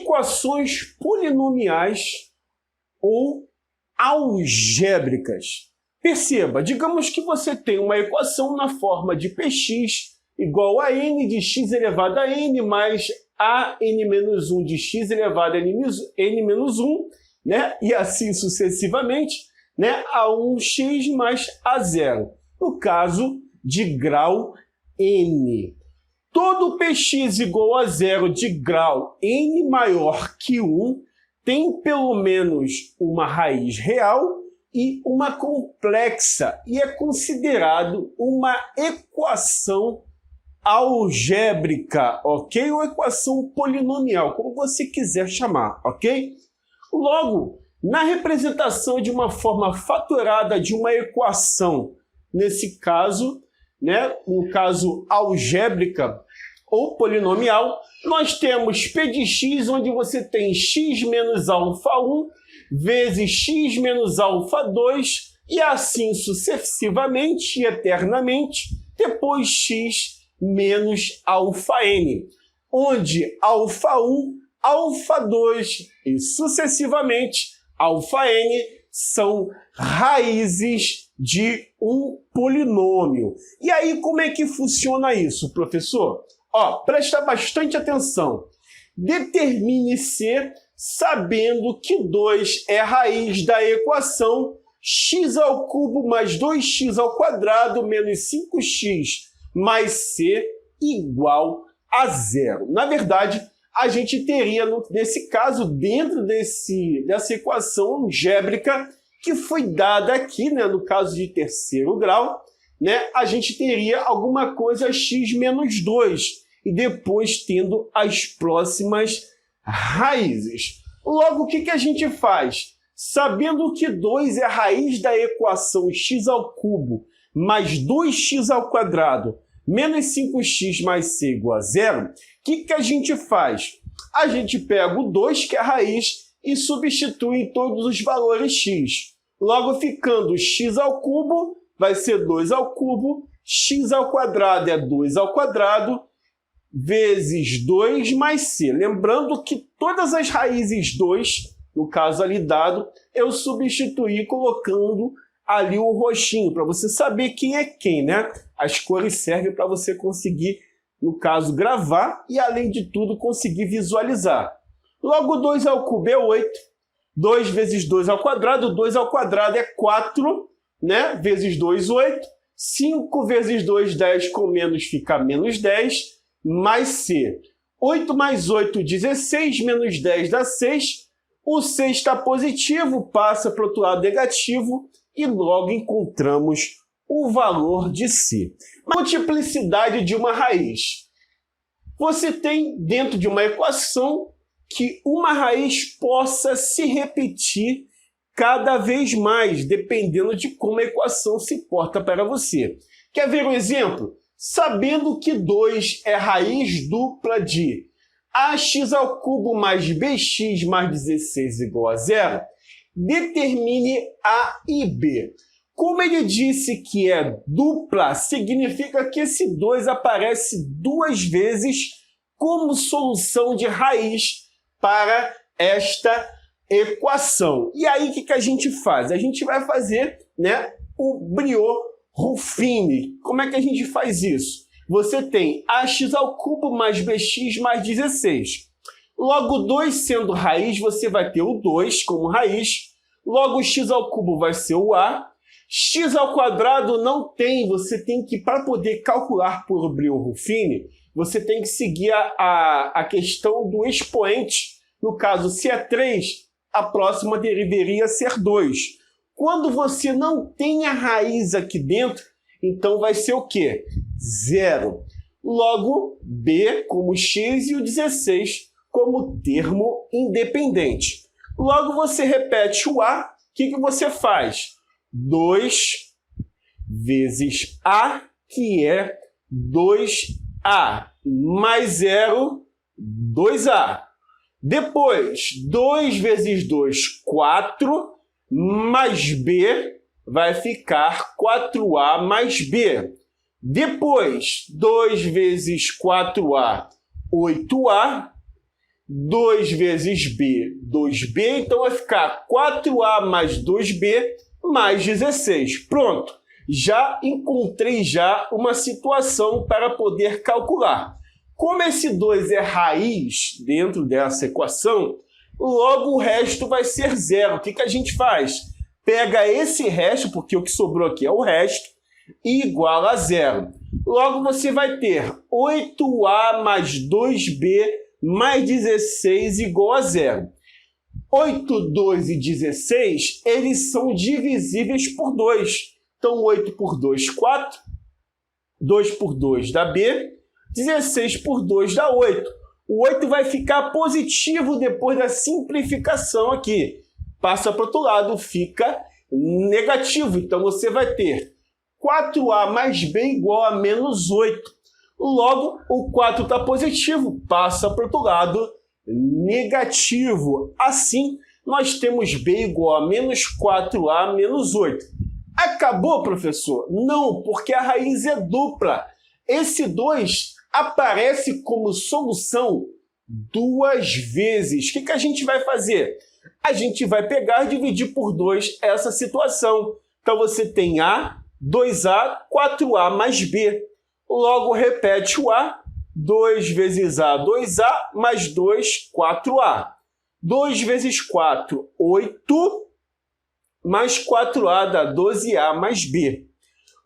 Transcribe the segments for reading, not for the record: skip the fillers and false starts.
equações polinomiais ou algébricas. Perceba, digamos que você tem uma equação na forma de px igual a n de x elevado a n mais a n-1 de x elevado a n-1, né? E assim sucessivamente, né? A 1x mais a 0, no caso de grau n. Todo px igual a 0 de grau n maior que 1 tem pelo menos uma raiz real e uma complexa, e é considerado uma equação algébrica, ok? Ou equação polinomial, como você quiser chamar, ok? Logo, na representação de uma forma fatorada de uma equação, nesse caso, né, no caso algébrica ou polinomial, nós temos P de x, onde você tem x menos alfa 1 vezes x menos alfa 2, e assim sucessivamente e eternamente, depois x menos alfa n, onde alfa 1, alfa 2 e sucessivamente alfa n são raízes de um polinômio. E aí, como é que funciona isso, professor? Ó, presta bastante atenção. Determine C sabendo que 2 é raiz da equação x ao cubo mais 2x ao quadrado menos 5x mais c igual a 0. Na verdade, a gente teria, nesse caso, dentro dessa equação algébrica que foi dada aqui, né, no caso de terceiro grau, né, a gente teria alguma coisa x menos 2, e depois tendo as próximas raízes. Logo, o que a gente faz? Sabendo que 2 é a raiz da equação x ao cubo mais 2x ao quadrado menos 5x mais c igual a 0, o que a gente faz? A gente pega o 2, que é a raiz, e substitui em todos os valores x. Logo, ficando x ao cubo, vai ser 2 ao cubo, x ao quadrado é 2 ao quadrado, vezes 2 mais c. Lembrando que todas as raízes 2, no caso ali dado, eu substituí colocando ali o roxinho, para você saber quem é quem, né? As cores servem para você conseguir, no caso, gravar e, além de tudo, conseguir visualizar. Logo, 2 ao cubo é 8. 2 vezes 2 ao quadrado, 2 ao quadrado é 4, né? Vezes 2, 8. 5 vezes 2, 10, com menos fica menos 10, mais c. 8 mais 8, 16, menos 10 dá 6. O c está positivo, passa para o outro lado negativo, e logo encontramos o valor de c. Multiplicidade de uma raiz. Você tem dentro de uma equação que uma raiz possa se repetir cada vez mais, dependendo de como a equação se porta para você. Quer ver um exemplo? Sabendo que 2 é raiz dupla de ax ao cubo mais bx mais 16 igual a 0, determine A e B. Como ele disse que é dupla, significa que esse 2 aparece 2 vezes como solução de raiz para esta equação. E aí, o que a gente faz? A gente vai fazer, né, o Briot-Ruffini. Como é que a gente faz isso? Você tem ax ao cubo mais bx mais 16. Logo, 2 sendo raiz, você vai ter o 2 como raiz. Logo, x ao cubo vai ser o a. X ao quadrado não tem, você tem que, para poder calcular por Briot-Ruffini, você tem que seguir a questão do expoente. No caso, se é 3, a próxima deveria ser 2. Quando você não tem a raiz aqui dentro, então vai ser o quê? 0. Logo, B como x e o 16 como termo independente. Logo, você repete o a. O que você faz? 2 vezes a, que é 2a, mais 0, 2a. Depois, 2 vezes 2, 4, mais b, vai ficar 4a mais b. Depois, 2 vezes 4a, 8a. 2 vezes B, 2B, então vai ficar 4A mais 2B mais 16. Pronto, já encontrei já uma situação para poder calcular. Como esse 2 é raiz dentro dessa equação, logo o resto vai ser zero. O que a gente faz? Pega esse resto, porque o que sobrou aqui é o resto, e iguala a zero. Logo você vai ter 8A mais 2B mais 16 igual a zero. 8, 2 e 16, eles são divisíveis por 2. Então 8 por 2, 4. 2 por 2 dá B. 16 por 2 dá 8. O 8 vai ficar positivo depois da simplificação aqui. Passa para o outro lado, fica negativo. Então você vai ter 4A mais B igual a menos 8. Logo, o 4 está positivo, passa para o outro lado, negativo. Assim, nós temos B igual a menos 4A menos 8. Acabou, professor? Não, porque a raiz é dupla. Esse 2 aparece como solução 2 vezes. O que a gente vai fazer? A gente vai pegar e dividir por 2 essa situação. Então você tem A, 2A, 4A mais B. Logo repete o A, 2 vezes A, 2A, mais 2, 4A. 2 vezes 4, 8, mais 4A dá 12A mais B.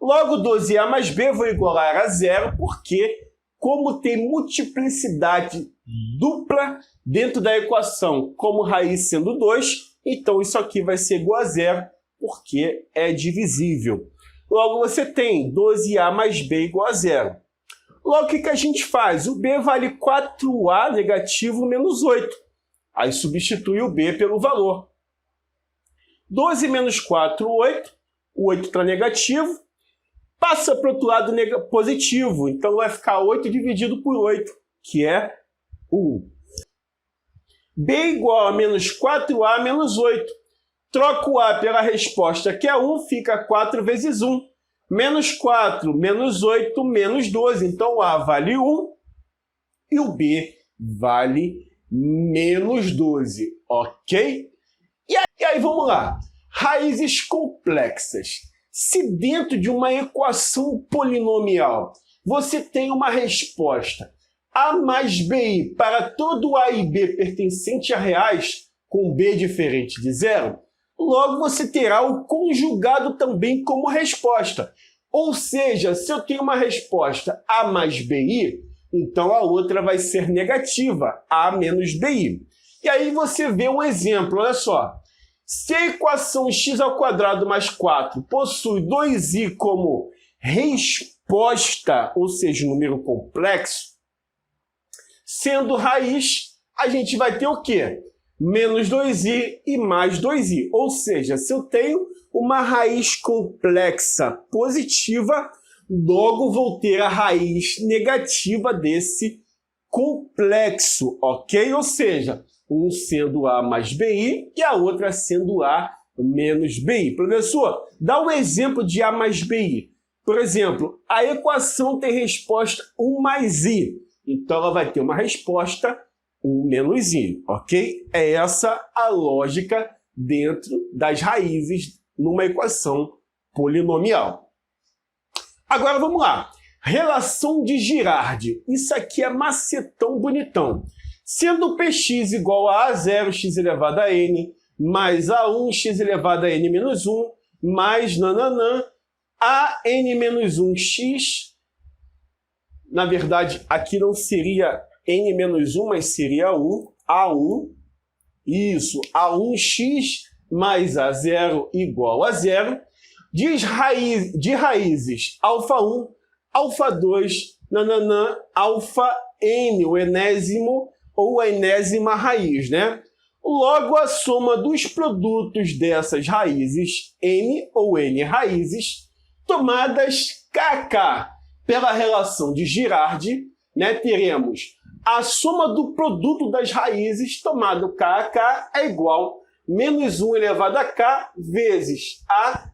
Logo 12A mais B vou igualar a zero, porque como tem multiplicidade dupla dentro da equação, como raiz sendo 2, então isso aqui vai ser igual a zero, porque é divisível. Logo você tem 12A mais B igual a zero. Logo o que a gente faz? O B vale 4A negativo menos 8. Aí substitui o B pelo valor. 12 menos 4, 8. O 8 está negativo. Passa para o outro lado positivo. Então vai ficar 8 dividido por 8, que é 1. B igual a menos 4A menos 8. Troco o A pela resposta, que é 1, fica 4 vezes 1. Menos 4, menos 8, menos 12. Então o A vale 1 e o B vale menos 12. Ok? E aí vamos lá. Raízes complexas. Se dentro de uma equação polinomial você tem uma resposta A mais BI para todo A e B pertencente a reais com B diferente de zero, logo você terá o conjugado também como resposta. Ou seja, se eu tenho uma resposta A mais BI, então a outra vai ser negativa, A menos BI. E aí você vê um exemplo, olha só. Se a equação x² mais 4 possui 2i como resposta, ou seja, número complexo, sendo raiz, a gente vai ter o quê? Menos 2i e mais 2i. Ou seja, se eu tenho uma raiz complexa positiva, logo vou ter a raiz negativa desse complexo, ok? Ou seja, um sendo A mais BI e a outra sendo A menos BI. Professor, dá um exemplo de A mais BI. Por exemplo, a equação tem resposta 1 mais I. Então ela vai ter uma resposta 1 menos I, ok? É essa a lógica dentro das raízes numa equação polinomial. Agora vamos lá. Relação de Girardi. Isso aqui é macetão bonitão. Sendo Px igual a A0x elevado a n, mais A1x elevado a n menos 1, mais nananã, a n menos 1x, na verdade aqui não seria n menos 1, mas seria 1, A1, isso, A1x mais A0 igual a 0, de raízes α1, α2, nananã, αn, o enésimo ou a enésima raiz, né? Logo, a soma dos produtos dessas raízes, n ou n raízes, tomadas kk pela relação de Girardi, né? Teremos a soma do produto das raízes tomado kk é igual a menos 1 elevado a k vezes a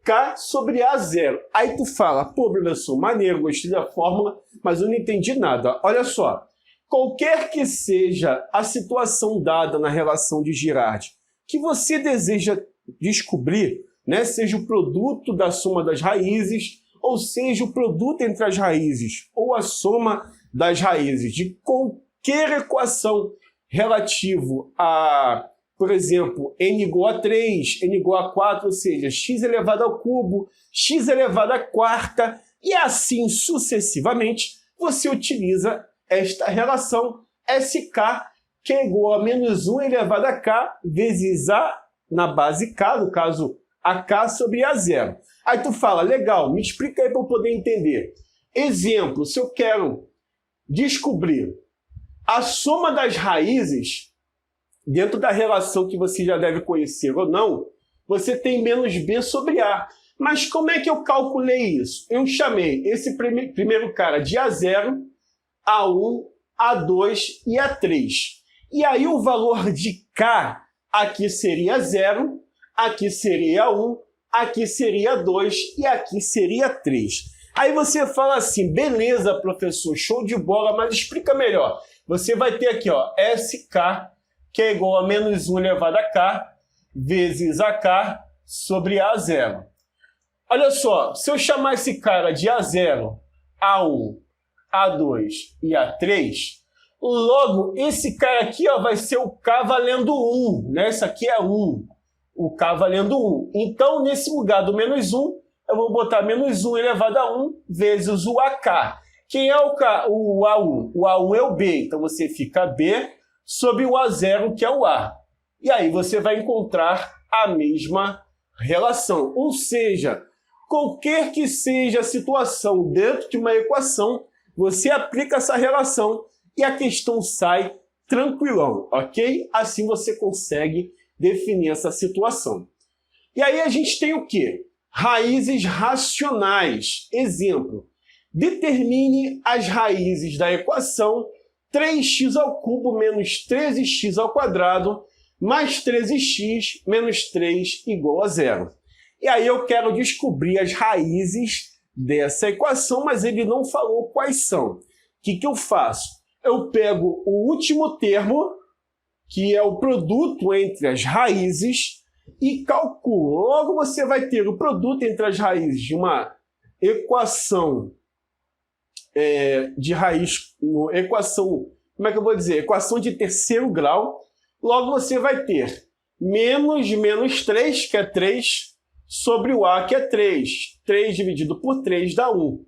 k sobre A0. Aí tu fala, pô, professor, maneiro, gostei da fórmula, mas eu não entendi nada. Olha só, qualquer que seja a situação dada na relação de Girardi que você deseja descobrir, né, seja o produto da soma das raízes, ou seja o produto entre as raízes, ou a soma das raízes de qualquer equação relativo a, por exemplo, n igual a 3, n igual a 4, ou seja, x elevado ao cubo, x elevado à quarta, e assim sucessivamente, você utiliza esta relação SK, que é igual a menos 1 elevado a k vezes a na base k, no caso AK sobre A0. Aí tu fala, legal, me explica aí para eu poder entender. Exemplo, se eu quero descobrir a soma das raízes, dentro da relação que você já deve conhecer ou não, você tem menos b sobre A. Mas como é que eu calculei isso? Eu chamei esse primeiro cara de A0, A1, A2 e A3. E aí o valor de K aqui seria 0, aqui seria 1, aqui seria 2 e aqui seria 3. Aí você fala assim, beleza, professor, show de bola, mas explica melhor. Você vai ter aqui, ó, SK, que é igual a menos 1 elevado a K, vezes AK sobre A0. Olha só, se eu chamar esse cara de A0, A1, A2 e A3, logo, esse cara aqui, ó, vai ser o K valendo 1, né? Isso aqui é 1, o K valendo 1. Então, nesse lugar do menos 1, eu vou botar menos 1 elevado a 1 vezes o AK. Quem é o K? O A1. O A1 é o B, então você fica B sobre o A0, que é o A. E aí você vai encontrar a mesma relação. Ou seja, qualquer que seja a situação dentro de uma equação, você aplica essa relação e a questão sai tranquilão, ok? Assim você consegue definir essa situação. E aí a gente tem o quê? Raízes racionais. Exemplo, determine as raízes da equação 3x ao cubo menos 13x ao quadrado mais 13x menos 3 igual a 0. E aí eu quero descobrir as raízes dessa equação, mas ele não falou quais são. O que eu faço? Eu pego o último termo, que é o produto entre as raízes, e calculo. Logo você vai ter o produto entre as raízes de uma equação de raiz, equação, como é que eu vou dizer? Equação de terceiro grau. Logo você vai ter menos 3, que é 3, sobre o A, que é 3. 3 dividido por 3 dá 1.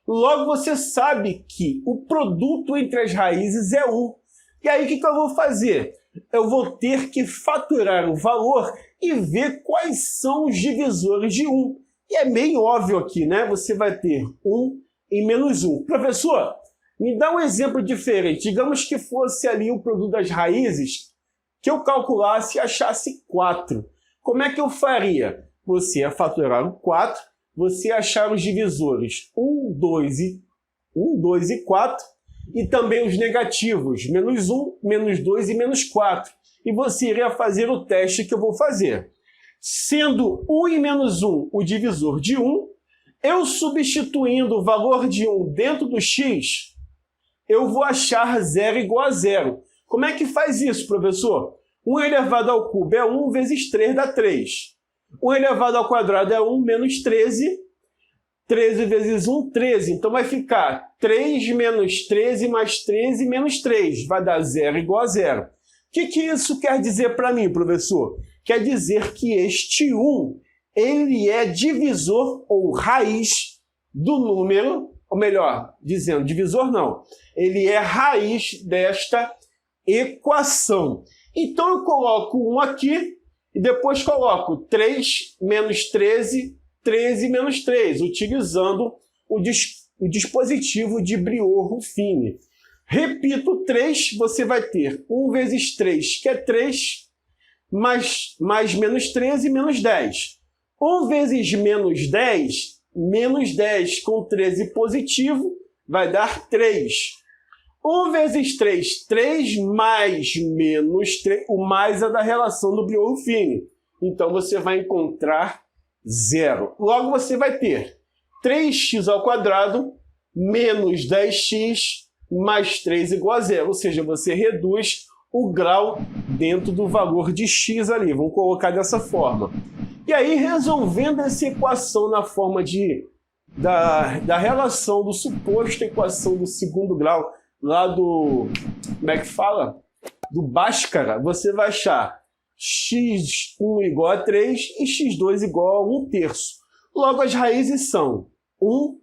Logo você sabe que o produto entre as raízes é 1. E aí o que eu vou fazer? Eu vou ter que fatorar o valor e ver quais são os divisores de 1. E é bem óbvio aqui, né? Você vai ter 1 e menos 1. Professor, me dá um exemplo diferente. Digamos que fosse ali o produto das raízes, que eu calculasse e achasse 4. Como é que eu faria? Você ia fatorar o 4, você ia achar os divisores 1, 2 e 4, e também os negativos, menos 1, menos 2 e menos 4. E você iria fazer o teste que eu vou fazer. Sendo 1 e menos 1 o divisor de 1, eu substituindo o valor de 1 dentro do x, eu vou achar 0 igual a 0. Como é que faz isso, professor? 1 elevado ao cubo é 1 vezes 3 dá 3. 1 elevado ao quadrado é 1 menos 13. 13 vezes 1, 13. Então vai ficar 3 menos 13 mais 13 menos 3. Vai dar 0 igual a 0. O que isso quer dizer para mim, professor? Quer dizer que este 1, ele é divisor ou raiz do número, ou melhor, dizendo, divisor não. Ele é raiz desta equação. Então eu coloco 1 aqui e depois coloco 3 menos 13, 13 menos 3, utilizando o dispositivo de Briot-Ruffini. Repito, 3, você vai ter 1 vezes 3, que é 3, mais menos 13, menos 10. 1 vezes menos 10 com 13 positivo, vai dar 3. 1 vezes 3, 3 mais menos 3, o mais é da relação do Briot-Ruffini. Então você vai encontrar 0. Logo você vai ter 3x ao quadrado menos 10x mais 3 igual a 0, ou seja, você reduz o grau dentro do valor de x ali, vamos colocar dessa forma. E aí, resolvendo essa equação na forma da relação do suposto equação do segundo grau, lá do, como é que fala? Do Bhaskara, você vai achar x1 igual a 3 e x2 igual a 1/3. Logo, as raízes são 1,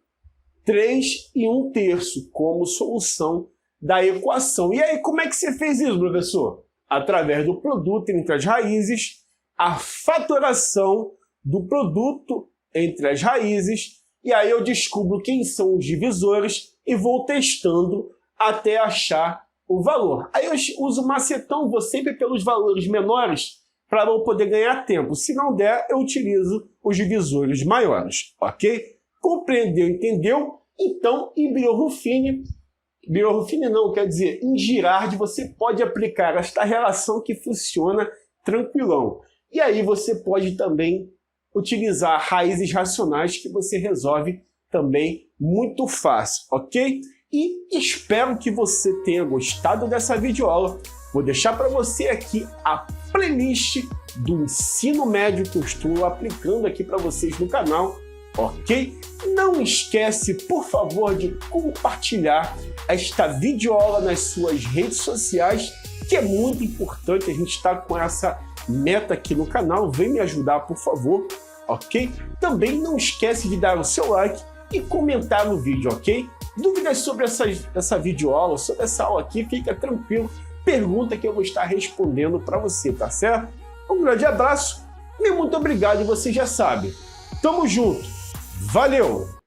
3 e 1/3 como solução da equação. E aí, como é que você fez isso, professor? Através do produto entre as raízes, a fatoração do produto entre as raízes, e aí eu descubro quem são os divisores e vou testando até achar o valor. Aí eu uso macetão, vou sempre pelos valores menores para não poder ganhar tempo. Se não der, eu utilizo os divisores maiores, ok? Compreendeu, entendeu? Então, em Biot-Ruffini não, quer dizer, em Girard você pode aplicar esta relação que funciona tranquilão. E aí você pode também utilizar raízes racionais que você resolve também muito fácil, ok? E espero que você tenha gostado dessa videoaula. Vou deixar para você aqui a playlist do ensino médio que eu estou aplicando aqui para vocês no canal, ok? Não esquece, por favor, de compartilhar esta videoaula nas suas redes sociais, que é muito importante. A gente está com essa meta aqui no canal. Vem me ajudar, por favor, ok? Também não esquece de dar o seu like e comentar no vídeo, ok? Dúvidas sobre essa videoaula, sobre essa aula aqui, fica tranquilo. Pergunta que eu vou estar respondendo para você, tá certo? Um grande abraço e muito obrigado, e você já sabe. Tamo junto. Valeu!